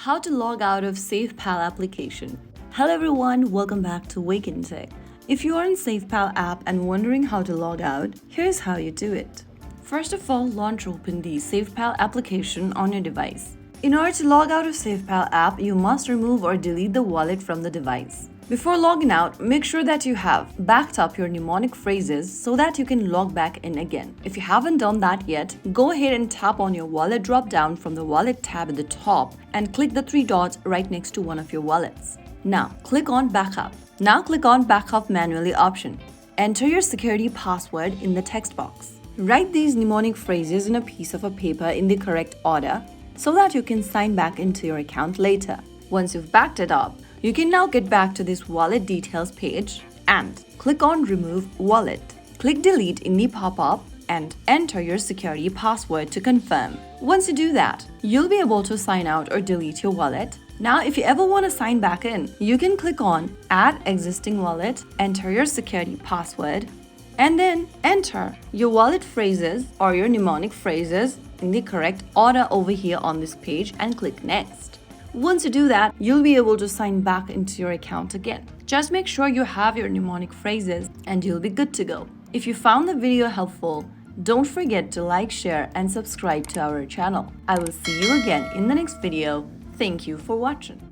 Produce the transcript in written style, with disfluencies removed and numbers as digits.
How to log out of SafePal application. Hello everyone, welcome back to Wake&Tech. If you are in SafePal app and wondering how to log out, here's how you do it. First of all, launch open the SafePal application on your device. In order to log out of SafePal app, you must remove or delete the wallet from the device. Before logging out, make sure that you have backed up your mnemonic phrases so that you can log back in again. If you haven't done that yet, go ahead and tap on your wallet drop-down from the wallet tab at the top and click the three dots right next to one of your wallets. Now, click on Backup. Now click on Backup Manually option. Enter your security password in the text box. Write these mnemonic phrases in a piece of paper in the correct order so that you can sign back into your account later. Once you've backed it up, you can now get back to this wallet details page and click on Remove Wallet. Click Delete in the pop-up and enter your security password to confirm. Once you do that, you'll be able to sign out or delete your wallet. Now, if you ever want to sign back in, you can click on Add Existing Wallet, enter your security password, and then enter your wallet phrases or your mnemonic phrases in the correct order over here on this page and click Next. Once you do that, you'll be able to sign back into your account again. Just make sure you have your mnemonic phrases and you'll be good to go. If you found the video helpful, don't forget to like, share, and subscribe to our channel. I will see you again in the next video. Thank you for watching.